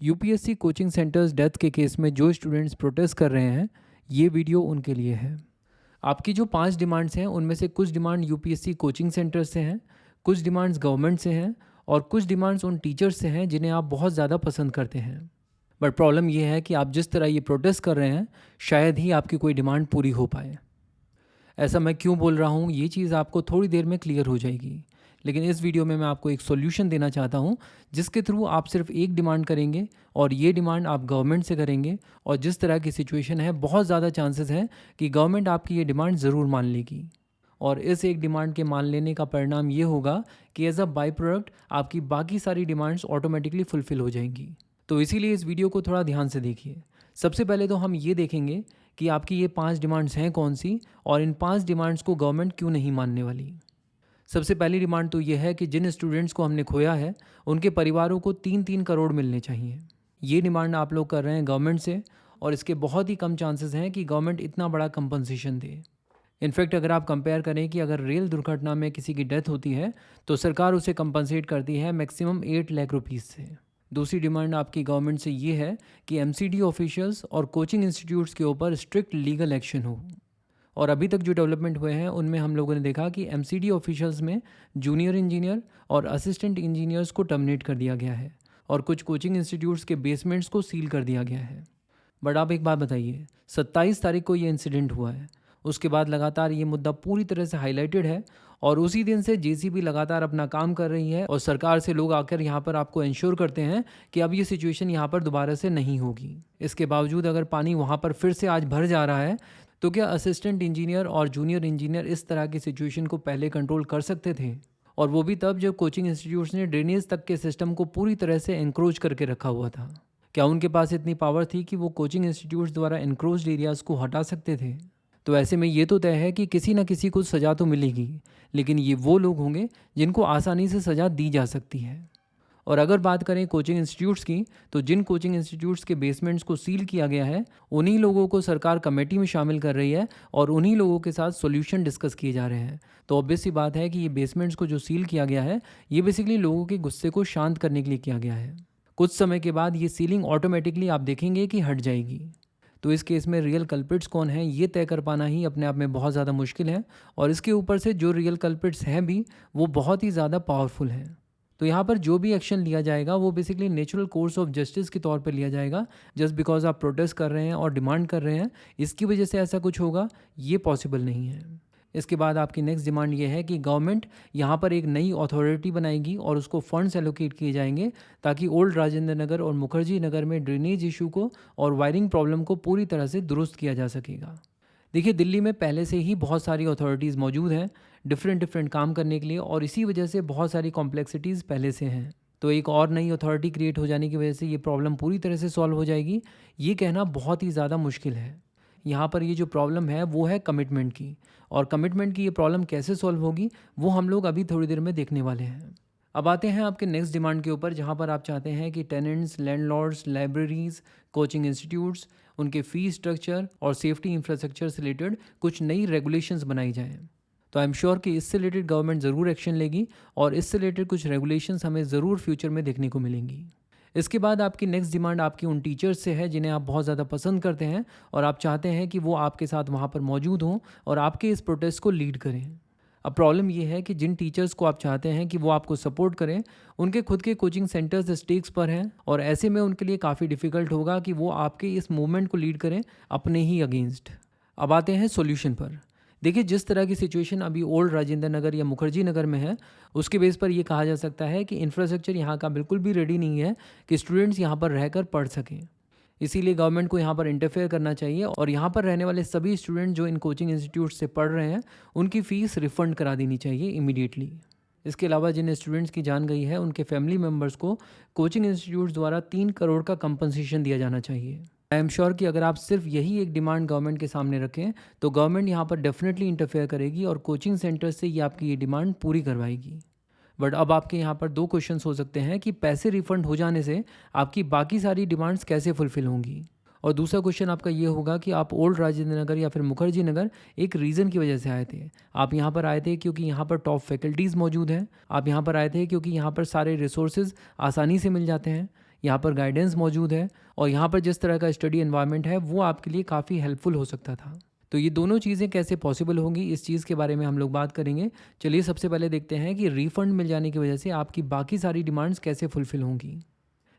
UPSC coaching centres death के case में जो स्टूडेंट्स प्रोटेस्ट कर रहे हैं, ये वीडियो उनके लिए है। आपकी जो 5 डिमांड्स हैं उनमें से कुछ डिमांड यूपीएससी कोचिंग सेंटर से हैं, कुछ डिमांड्स गवर्नमेंट से हैं और कुछ डिमांड्स उन टीचर्स से हैं जिन्हें आप बहुत ज़्यादा पसंद करते हैं। बट प्रॉब्लम ये है कि आप जिस तरह ये प्रोटेस्ट कर रहे हैं, शायद ही आपकी कोई डिमांड पूरी हो पाए। ऐसा मैं क्यों बोल रहा हूँ, ये चीज़ आपको थोड़ी देर में क्लियर हो जाएगी। लेकिन इस वीडियो में मैं आपको एक सॉल्यूशन देना चाहता हूँ, जिसके थ्रू आप सिर्फ एक डिमांड करेंगे और ये डिमांड आप गवर्नमेंट से करेंगे। और जिस तरह की सिचुएशन है, बहुत ज़्यादा चांसेस हैं कि गवर्नमेंट आपकी ये डिमांड ज़रूर मान लेगी। और इस एक डिमांड के मान लेने का परिणाम ये होगा कि एज अ बाई प्रोडक्ट आपकी बाकी सारी डिमांड्स ऑटोमेटिकली फुलफ़िल हो जाएंगी। तो इसीलिए इस वीडियो को थोड़ा ध्यान से देखिए। सबसे पहले तो हम ये देखेंगे कि आपकी ये 5 डिमांड्स हैं कौन सी, और इन 5 डिमांड्स को गवर्नमेंट क्यों नहीं मानने वाली। सबसे पहली डिमांड तो ये है कि जिन स्टूडेंट्स को हमने खोया है, उनके परिवारों को 3-3 करोड़ मिलने चाहिए। ये डिमांड आप लोग कर रहे हैं गवर्नमेंट से, और इसके बहुत ही कम चांसेस हैं कि गवर्नमेंट इतना बड़ा कंपनसेशन दे। इनफैक्ट अगर आप कंपेयर करें कि अगर रेल दुर्घटना में किसी की डेथ होती है तो सरकार उसे कंपनसेट करती है मैक्सिमम 8 लाख रुपीज़ से। दूसरी डिमांड आपकी गवर्नमेंट से ये है कि एमसीडी ऑफिशियल्स और कोचिंग इंस्टीट्यूट्स के ऊपर स्ट्रिक्ट लीगल एक्शन हो। और अभी तक जो डेवलपमेंट हुए हैं उनमें हम लोगों ने देखा कि एमसीडी ऑफिशियल्स में जूनियर इंजीनियर और असिस्टेंट इंजीनियर्स को टर्मिनेट कर दिया गया है और कुछ कोचिंग इंस्टीट्यूट्स के बेसमेंट्स को सील कर दिया गया है। बट आप एक बात बताइए, 27 तारीख को ये इंसिडेंट हुआ है, उसके बाद लगातार ये मुद्दा पूरी तरह से हाईलाइटेड है और उसी दिन से जेसीबी लगातार अपना काम कर रही है और सरकार से लोग आकर यहाँ पर आपको इंश्योर करते हैं कि अब ये सिचुएशन यहाँ पर दोबारा से नहीं होगी। इसके बावजूद अगर पानी वहाँ पर फिर से आज भर जा रहा है, तो क्या असिस्टेंट इंजीनियर और जूनियर इंजीनियर इस तरह की सिचुएशन को पहले कंट्रोल कर सकते थे? और वो भी तब जब कोचिंग इंस्टीट्यूट्स ने ड्रेनेज तक के सिस्टम को पूरी तरह से एनक्रोच करके रखा हुआ था। क्या उनके पास इतनी पावर थी कि वो कोचिंग इंस्टीट्यूट्स द्वारा एनक्रोच्ड एरियाज़ को हटा सकते थे? तो ऐसे में ये तो तय है कि किसी न किसी को सज़ा तो मिलेगी, लेकिन ये वो लोग होंगे जिनको आसानी से सज़ा दी जा सकती है। और अगर बात करें कोचिंग इंस्टीट्यूट्स की, तो जिन कोचिंग इंस्टीट्यूट्स के बेसमेंट्स को सील किया गया है, उन्हीं लोगों को सरकार कमेटी में शामिल कर रही है और उन्हीं लोगों के साथ सॉल्यूशन डिस्कस किए जा रहे हैं। तो ऑब्वियस सी बात है कि ये बेसमेंट्स को जो सील किया गया है, ये बेसिकली लोगों के गुस्से को शांत करने के लिए किया गया है। कुछ समय के बाद ये सीलिंग ऑटोमेटिकली आप देखेंगे कि हट जाएगी। तो इस केस में रियल कल्प्रिट्स कौन है, ये तय कर पाना ही अपने आप में बहुत ज़्यादा मुश्किल है। और इसके ऊपर से जो रियल कल्प्रिट्स हैं भी, वो बहुत ही ज़्यादा पावरफुल हैं। तो यहाँ पर जो भी एक्शन लिया जाएगा वो basically natural course of justice के तौर पे लिया जाएगा। जस्ट बिकॉज आप प्रोटेस्ट कर रहे हैं और डिमांड कर रहे हैं, इसकी वजह से ऐसा कुछ होगा, ये पॉसिबल नहीं है। इसके बाद आपकी नेक्स्ट डिमांड ये है कि गवर्नमेंट यहाँ पर एक नई अथॉरिटी बनाएगी और उसको फंड्स एलोकेट किए जाएंगे ताकि ओल्ड राजेंद्र नगर और मुखर्जी नगर में ड्रेनेज इशू को और वायरिंग प्रॉब्लम को पूरी तरह से दुरुस्त किया जा सकेगा। देखिए, दिल्ली में पहले से ही बहुत सारी अथॉरिटीज़ मौजूद हैं डिफरेंट काम करने के लिए, और इसी वजह से बहुत सारी कॉम्प्लेक्सिटीज़ पहले से हैं। तो एक और नई अथॉरिटी क्रिएट हो जाने की वजह से ये प्रॉब्लम पूरी तरह से सॉल्व हो जाएगी, ये कहना बहुत ही ज़्यादा मुश्किल है। यहाँ पर ये जो प्रॉब्लम है वो है कमिटमेंट की, और कमिटमेंट की ये प्रॉब्लम कैसे सॉल्व होगी वो हम लोग अभी थोड़ी देर में देखने वाले हैं। अब आते हैं आपके नेक्स्ट डिमांड के ऊपर, जहाँ पर आप चाहते हैं कि tenants, landlords, libraries, coaching institutes, उनके फ़ीस स्ट्रक्चर और सेफ्टी इंफ्रास्ट्रक्चर से रिलेटेड कुछ नई रेगुलेशंस बनाई जाएँ। तो आई एम श्योर कि इससे रिलेटेड गवर्नमेंट ज़रूर एक्शन लेगी और इससे रिलेटेड कुछ रेगुलेशंस हमें ज़रूर फ्यूचर में देखने को मिलेंगी। इसके बाद आपकी नेक्स्ट डिमांड आपकी उन टीचर्स से है जिन्हें आप बहुत ज़्यादा पसंद करते हैं और आप चाहते हैं कि वो आपके साथ वहाँ पर मौजूद हों और आपके इस प्रोटेस्ट को लीड करें। अब प्रॉब्लम ये है कि जिन टीचर्स को आप चाहते हैं कि वो आपको सपोर्ट करें, उनके खुद के कोचिंग सेंटर्स स्टेक्स पर हैं और ऐसे में उनके लिए काफ़ी डिफ़िकल्ट होगा कि वो आपके इस मूवमेंट को लीड करें अपने ही अगेंस्ट। अब आते हैं सॉल्यूशन पर। देखिए, जिस तरह की सिचुएशन अभी ओल्ड राजेंद्र नगर या मुखर्जी नगर में है, उसके बेस पर ये कहा जा सकता है कि इंफ्रास्ट्रक्चर यहाँ का बिल्कुल भी रेडी नहीं है कि स्टूडेंट्स यहाँ पर रहकर पढ़ सकें। इसीलिए गवर्नमेंट को यहाँ पर इंटरफेयर करना चाहिए और यहाँ पर रहने वाले सभी स्टूडेंट जो इन कोचिंग इंस्टीट्यूट से पढ़ रहे हैं, उनकी फ़ीस रिफ़ंड करा देनी चाहिए इमीडिएटली। इसके अलावा जिन स्टूडेंट्स की जान गई है, उनके फैमिली मेम्बर्स को कोचिंग इंस्टीट्यूट्स द्वारा 3 करोड़ का कंपनसेशन दिया जाना चाहिए। आई एम श्योर कि अगर आप सिर्फ यही एक डिमांड गवर्नमेंट के सामने रखें तो गवर्नमेंट यहाँ पर डेफिनेटली इंटरफेयर करेगी और कोचिंग सेंटर से ये आपकी ये डिमांड पूरी करवाएगी। बट अब आपके यहाँ पर 2 क्वेश्चंस हो सकते हैं कि पैसे रिफंड हो जाने से आपकी बाकी सारी डिमांड्स कैसे फुलफ़िल होंगी। और दूसरा क्वेश्चन आपका ये होगा कि आप ओल्ड राजेंद्र नगर या फिर मुखर्जी नगर एक रीज़न की वजह से आए थे। आप यहाँ पर आए थे क्योंकि यहाँ पर टॉप फैकल्टीज़ मौजूद हैं, आप यहाँ पर आए थे क्योंकि यहाँ पर सारे रिसोर्सेज आसानी से मिल जाते हैं, यहाँ पर गाइडेंस मौजूद है और यहाँ पर जिस तरह का स्टडी एनवायरनमेंट है वो आपके लिए काफ़ी हेल्पफुल हो सकता था। तो ये दोनों चीज़ें कैसे पॉसिबल होंगी, इस चीज़ के बारे में हम लोग बात करेंगे। चलिए सबसे पहले देखते हैं कि रिफ़ंड मिल जाने की वजह से आपकी बाकी सारी डिमांड्स कैसे फुलफ़िल होंगी।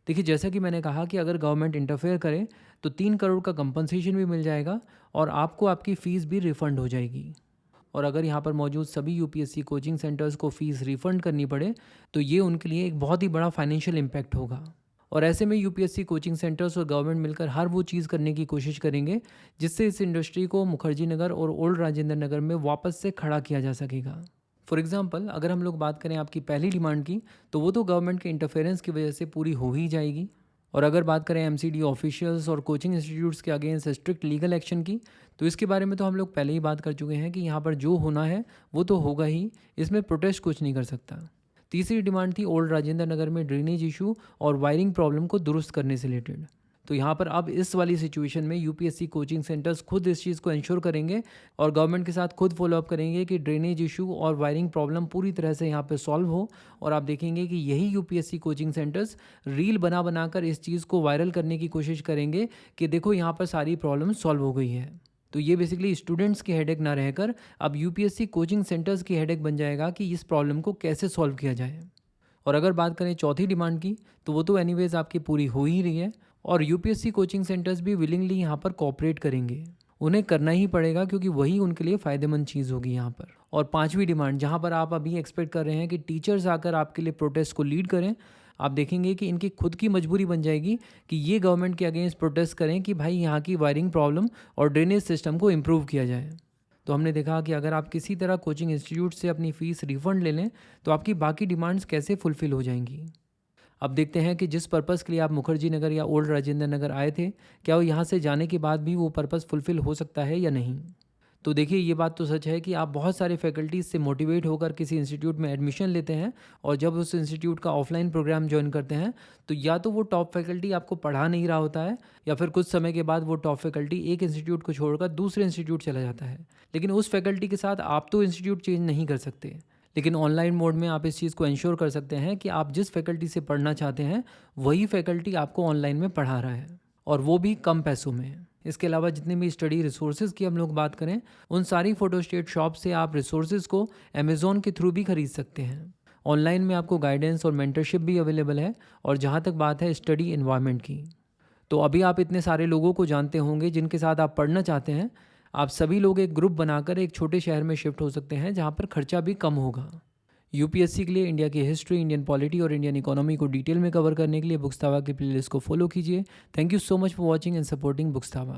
देखिए, जैसा कि मैंने कहा कि अगर गवर्नमेंट इंटरफेयर करे तो 3 करोड़ का कंपनसेशन भी मिल जाएगा और आपको आपकी फ़ीस भी रिफ़ंड हो जाएगी। और अगर यहाँ पर मौजूद सभी यूपीएससी कोचिंग सेंटर्स को फ़ीस रिफ़ंड करनी पड़े तो ये उनके लिए एक बहुत ही बड़ा फाइनेंशियल इम्पैक्ट होगा। और ऐसे में यूपीएससी कोचिंग सेंटर्स और गवर्नमेंट मिलकर हर वो चीज़ करने की कोशिश करेंगे जिससे इस इंडस्ट्री को मुखर्जी नगर और ओल्ड राजेंद्र नगर में वापस से खड़ा किया जा सकेगा। फॉर एग्जांपल, अगर हम लोग बात करें आपकी पहली डिमांड की, तो वो तो गवर्नमेंट के इंटरफेरेंस की वजह से पूरी हो ही जाएगी। और अगर बात करें एमसीडी ऑफिशियल्स और कोचिंग इंस्टीट्यूट्स के अगेंस्ट स्ट्रिक्ट लीगल एक्शन की, तो इसके बारे में तो हम लोग पहले ही बात कर चुके हैं कि यहाँ पर जो होना है वो तो होगा ही, इसमें प्रोटेस्ट कुछ नहीं कर सकता। तीसरी डिमांड थी ओल्ड राजेंद्र नगर में ड्रेनेज इशू और वायरिंग प्रॉब्लम को दुरुस्त करने से रिलेटेड। तो यहाँ पर अब इस वाली सिचुएशन में यूपीएससी कोचिंग सेंटर्स खुद इस चीज़ को इंश्योर करेंगे और गवर्नमेंट के साथ खुद फॉलोअप करेंगे कि ड्रेनेज इशू और वायरिंग प्रॉब्लम पूरी तरह से यहाँ पे सॉल्व हो। और आप देखेंगे कि यही यूपीएससी कोचिंग सेंटर्स रील बना बनाकर इस चीज़ को वायरल करने की कोशिश करेंगे कि देखो यहाँ पर सारी प्रॉब्लम सॉल्व हो गई है। तो ये बेसिकली स्टूडेंट्स की हेडेक ना रहकर अब यूपीएससी कोचिंग सेंटर्स की हेडेक बन जाएगा कि इस प्रॉब्लम को कैसे सॉल्व किया जाए। और अगर बात करें चौथी डिमांड की, तो वो तो एनीवेज आपकी पूरी हो ही रही है और यूपीएससी कोचिंग सेंटर्स भी विलिंगली यहाँ पर कोऑपरेट करेंगे। उन्हें करना ही पड़ेगा क्योंकि वही उनके लिए फ़ायदेमंद चीज़ होगी यहाँ पर। और पांचवी डिमांड, जहाँ पर आप अभी एक्सपेक्ट कर रहे हैं कि टीचर्स आकर आपके लिए प्रोटेस्ट को लीड करें, आप देखेंगे कि इनकी खुद की मजबूरी बन जाएगी कि ये गवर्नमेंट के अगेंस्ट प्रोटेस्ट करें कि भाई यहाँ की वायरिंग प्रॉब्लम और ड्रेनेज सिस्टम को इम्प्रूव किया जाए। तो हमने देखा कि अगर आप किसी तरह कोचिंग इंस्टीट्यूट से अपनी फ़ीस रिफ़ंड ले लें तो आपकी बाकी डिमांड्स कैसे फुलफ़िल हो जाएंगी। अब देखते हैं कि जिस पर्पज़ के लिए आप मुखर्जी नगर या ओल्ड राजेंद्र नगर आए थे, क्या वो यहाँ से जाने के बाद भी वो पर्पज़ फुलफ़िल हो सकता है या नहीं। तो देखिए, ये बात तो सच है कि आप बहुत सारे फैकल्टीज़ से मोटिवेट होकर किसी इंस्टीट्यूट में एडमिशन लेते हैं और जब उस इंस्टीट्यूट का ऑफलाइन प्रोग्राम ज्वाइन करते हैं तो या तो वो टॉप फैकल्टी आपको पढ़ा नहीं रहा होता है या फिर कुछ समय के बाद वो टॉप फैकल्टी एक इंस्टीट्यूट को छोड़कर दूसरे इंस्टीट्यूट चला जाता है। लेकिन उस फैकल्टी के साथ आप तो इंस्टीट्यूट चेंज नहीं कर सकते, लेकिन ऑनलाइन मोड में आप इस चीज़ को इंश्योर कर सकते हैं कि आप जिस फैकल्टी से पढ़ना चाहते हैं वही फैकल्टी आपको ऑनलाइन में पढ़ा रहा है और वो भी कम पैसों में। इसके अलावा जितने भी स्टडी रिसोर्सेज की हम लोग बात करें, उन सारी फ़ोटोस्टेट शॉप से आप रिसोर्सेज को अमेज़ॉन के थ्रू भी खरीद सकते हैं। ऑनलाइन में आपको गाइडेंस और मेंटरशिप भी अवेलेबल है। और जहाँ तक बात है स्टडी एनवायरनमेंट की, तो अभी आप इतने सारे लोगों को जानते होंगे जिनके साथ आप पढ़ना चाहते हैं। आप सभी लोग एक ग्रुप बनाकर एक छोटे शहर में शिफ्ट हो सकते हैं जहाँ पर खर्चा भी कम होगा। यूपीएससी के लिए इंडिया की हिस्ट्री, इंडियन पॉलिटी और इंडियन इकोनॉमी को डिटेल में कवर करने के लिए बुक्सतावा की प्लेलिस्ट को फॉलो कीजिए। Thank you so much for watching and supporting बुक्सतावा।